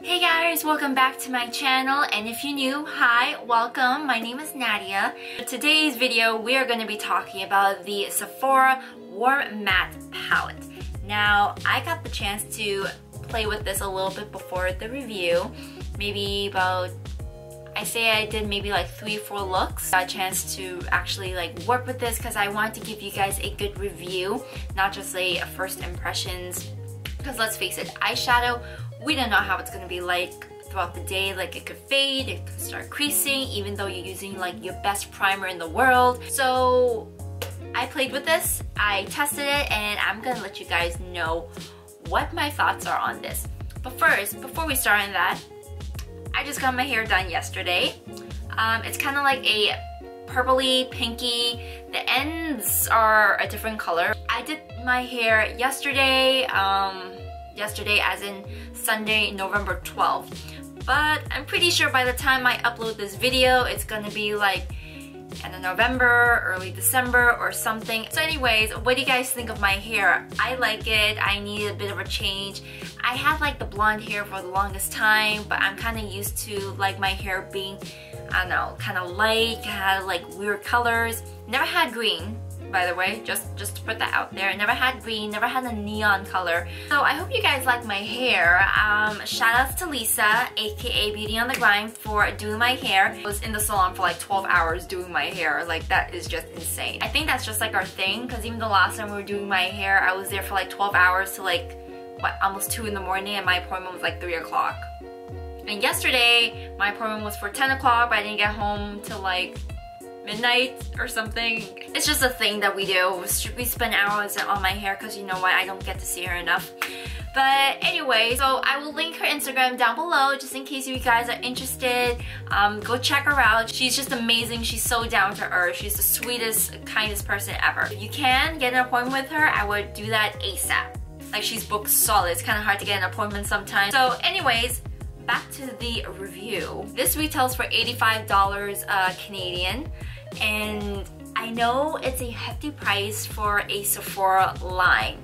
Hey guys, welcome back to my channel, and if you're new, hi, welcome. My name is Nadia. For today's video, we are going to be talking about the Sephora Warm Matte Palette. Now, I got the chance to play with this a little bit before the review. Maybe about, I did maybe like 3-4 looks. Got a chance to actually like work with this because I wanted to give you guys a good review, not just a first impressions. Because let's face it, eyeshadow, we don't know how it's gonna be like throughout the day. Like it could fade, it could start creasing, even though you're using like your best primer in the world. So I played with this, I tested it, and I'm gonna let you guys know what my thoughts are on this. But first, before we start on that, I just got my hair done yesterday. It's kind of like a purpley, pinky. The ends are a different color. I did my hair yesterday, yesterday as in Sunday, November 12th. But I'm pretty sure by the time I upload this video, it's gonna be like end of November, early December or something. So anyways, what do you guys think of my hair? I like it. I need a bit of a change. I had like the blonde hair for the longest time, but I'm kind of used to like my hair being, I don't know, kind of light, kind of like weird colors. Never had green, by the way, just to put that out there. Never had green, never had a neon color. So I hope you guys like my hair. Shout outs to Lisa, aka Beauty on the Grind, for doing my hair. I was in the salon for like 12 hours doing my hair. Like that is just insane. I think that's just like our thing, because even the last time we were doing my hair, I was there for like 12 hours to like, what, almost 2 in the morning, and my appointment was like 3 o'clock. And yesterday, my appointment was for 10 o'clock, but I didn't get home till like midnight or something. It's just a thing that we do. We spend hours on my hair because you know what, I don't get to see her enough. But anyway, so I will link her Instagram down below just in case you guys are interested. Go check her out. She's just amazing. She's so down to earth. She's the sweetest, kindest person ever. If you can get an appointment with her, I would do that ASAP. Like, she's booked solid. It's kind of hard to get an appointment sometimes. So anyways, back to the review. This retails for $85 Canadian. And I know it's a hefty price for a Sephora line.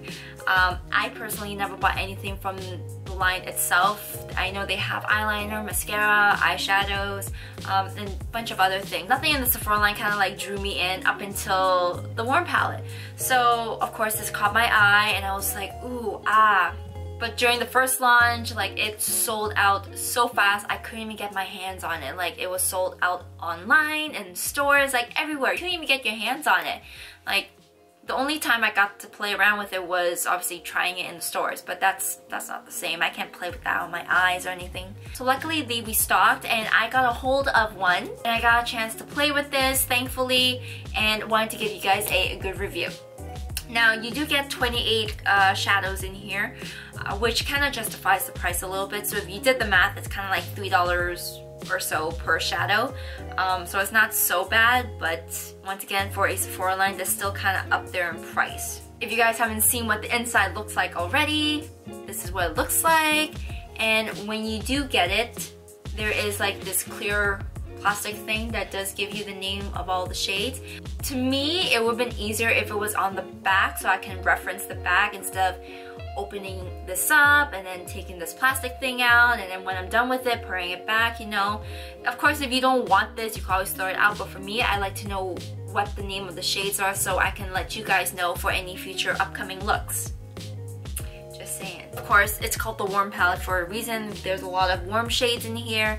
I personally never bought anything from the line itself. I know they have eyeliner, mascara, eyeshadows, and a bunch of other things. Nothing in the Sephora line kind of like drew me in up until the Warm Palette. So of course this caught my eye and I was like, ooh, ah. But during the first launch, like, it sold out so fast, I couldn't even get my hands on it. Like, it was sold out online and stores, like everywhere. You couldn't even get your hands on it. Like, the only time I got to play around with it was obviously trying it in the stores, but that's not the same. I can't play with that on my eyes or anything. So luckily they restocked and I got a hold of one and I got a chance to play with this, thankfully, and wanted to give you guys a good review. Now, you do get 28 shadows in here, which kind of justifies the price a little bit. So if you did the math, it's kind of like $3 or so per shadow. So it's not so bad, but once again, for a Sephora line, that's still kind of up there in price. If you guys haven't seen what the inside looks like already, this is what it looks like. And when you do get it, there is like this clear plastic thing that does give you the name of all the shades. To me, it would have been easier if it was on the back so I can reference the back instead of opening this up and then taking this plastic thing out, and then when I'm done with it, putting it back, you know. Of course, if you don't want this, you can always throw it out, but for me, I like to know what the name of the shades are so I can let you guys know for any future upcoming looks. Just saying. Of course, it's called the Warm Palette for a reason. There's a lot of warm shades in here.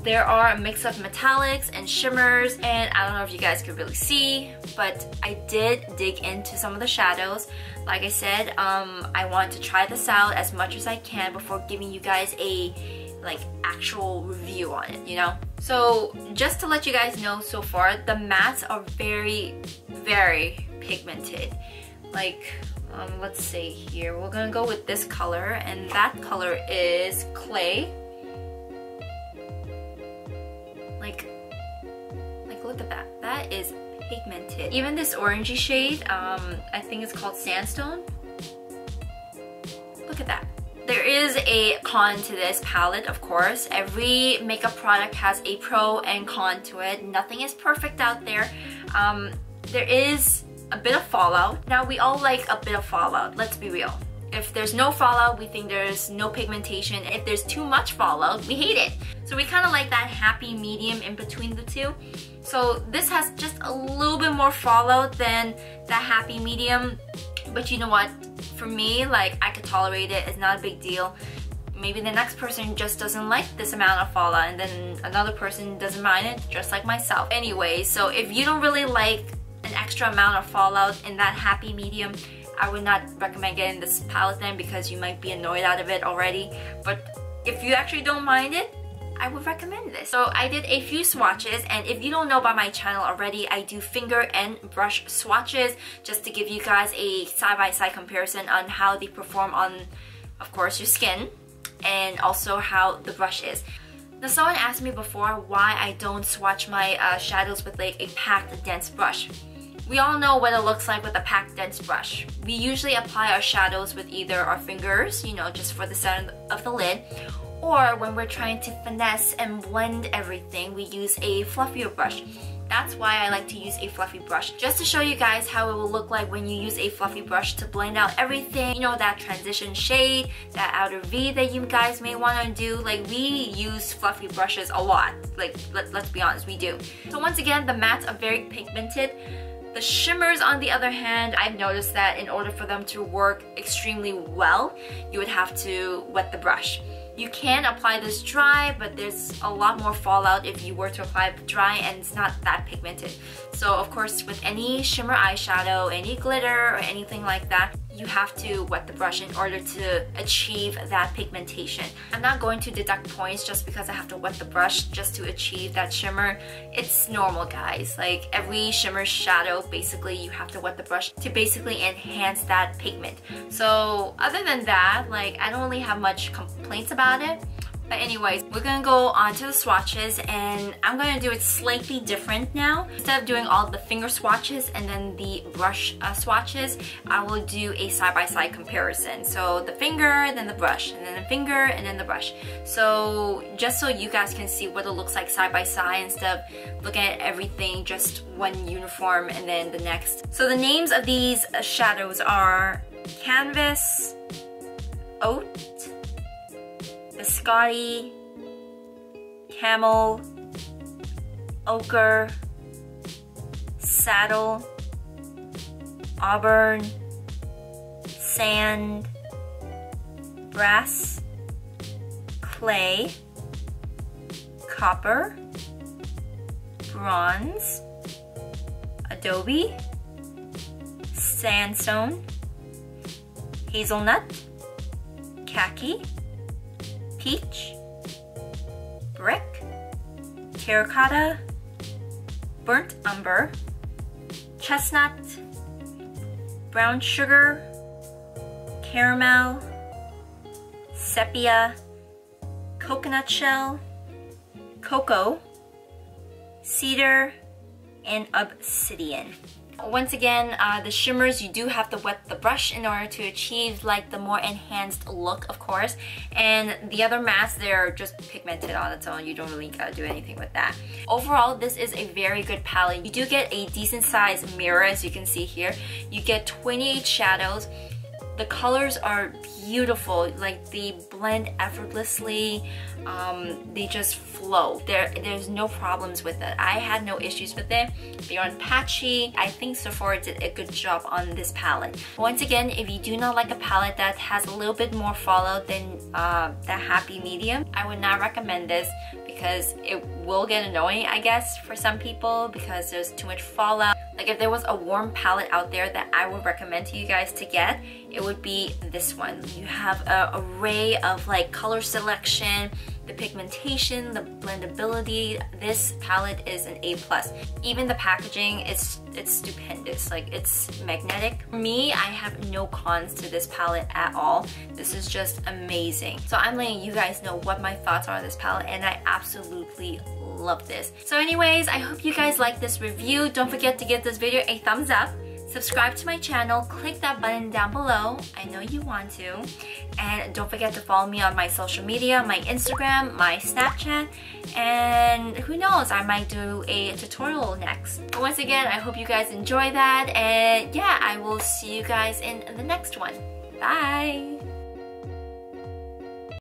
There are a mix of metallics and shimmers, and I don't know if you guys could really see, but I did dig into some of the shadows. Like I said, I want to try this out as much as I can before giving you guys a like actual review on it, you know? So just to let you guys know, so far the mattes are very, very pigmented. Like, let's see here, we're gonna go with this color, and that color is Clay. Like look at that. That is pigmented. Even this orangey shade, I think it's called Sandstone. Look at that. There is a con to this palette, of course. Every makeup product has a pro and con to it. Nothing is perfect out there. There is a bit of fallout. Now, we all like a bit of fallout, let's be real. If there's no fallout, we think there's no pigmentation. If there's too much fallout, we hate it. So we kind of like that happy medium in between the two. So this has just a little bit more fallout than that happy medium. But you know what? For me, like, I could tolerate it. It's not a big deal. Maybe the next person just doesn't like this amount of fallout, and then another person doesn't mind it, just like myself. Anyway, so if you don't really like an extra amount of fallout in that happy medium, I would not recommend getting this palette then, because you might be annoyed out of it already. But if you actually don't mind it, I would recommend this. So I did a few swatches, and if you don't know about my channel already, I do finger and brush swatches just to give you guys a side-by-side comparison on how they perform on, of course, your skin, and also how the brush is. Now, someone asked me before why I don't swatch my shadows with like a packed dense brush. We all know what it looks like with a packed dense brush. We usually apply our shadows with either our fingers, you know, just for the center of the lid, or when we're trying to finesse and blend everything, we use a fluffier brush. That's why I like to use a fluffy brush, just to show you guys how it will look like when you use a fluffy brush to blend out everything. You know, that transition shade, that outer V that you guys may want to do. Like, we use fluffy brushes a lot. Like, let's be honest, we do. So once again, the mattes are very pigmented. The shimmers, on the other hand, I've noticed that in order for them to work extremely well, you would have to wet the brush. You can apply this dry, but there's a lot more fallout if you were to apply it dry, and it's not that pigmented. So of course, with any shimmer eyeshadow, any glitter, or anything like that, you have to wet the brush in order to achieve that pigmentation. I'm not going to deduct points just because I have to wet the brush just to achieve that shimmer. It's normal, guys. Like, every shimmer shadow, basically you have to wet the brush to basically enhance that pigment. So other than that, like, I don't really have much complaints about it. But anyways, we're gonna go on to the swatches, and I'm gonna do it slightly different now. Instead of doing all the finger swatches and then the brush swatches, I will do a side-by-side comparison. So the finger, then the brush, and then the finger, and then the brush. So just so you guys can see what it looks like side-by-side instead of looking at everything just one uniform and then the next. So the names of these shadows are Canvas, Oat, Biscotti, Camel, Ochre, Saddle, Auburn, Sand, Brass, Clay, Copper, Bronze, Adobe, Sandstone, Hazelnut, Khaki, Peach, Brick, Terracotta, Burnt Umber, Chestnut, Brown Sugar, Caramel, Sepia, Coconut Shell, Cocoa, Cedar, and Obsidian. Once again, the shimmers, you do have to wet the brush in order to achieve like the more enhanced look, of course. And the other mattes, they're just pigmented on its own. You don't really gotta do anything with that. Overall, this is a very good palette. You do get a decent sized mirror, as you can see here. You get 28 shadows. The colors are beautiful, like they blend effortlessly, they just flow. There's no problems with it. I had no issues with it. They aren't patchy. I think Sephora did a good job on this palette. Once again, if you do not like a palette that has a little bit more fallout than the happy medium, I would not recommend this because it will get annoying, I guess, for some people because there's too much fallout. Like, if there was a warm palette out there that I would recommend to you guys to get, it would be this one. You have an array of like color selection, the pigmentation, the blendability. This palette is an A+. Even the packaging, it's stupendous. Like, it's magnetic. For me, I have no cons to this palette at all. This is just amazing. So I'm letting you guys know what my thoughts are on this palette, and I absolutely love this. So anyways, I hope you guys like this review. Don't forget to give this video a thumbs up. Subscribe to my channel, click that button down below. I know you want to. And don't forget to follow me on my social media, my Instagram, my Snapchat, and who knows, I might do a tutorial next. But once again, I hope you guys enjoy that, and yeah, I will see you guys in the next one. Bye!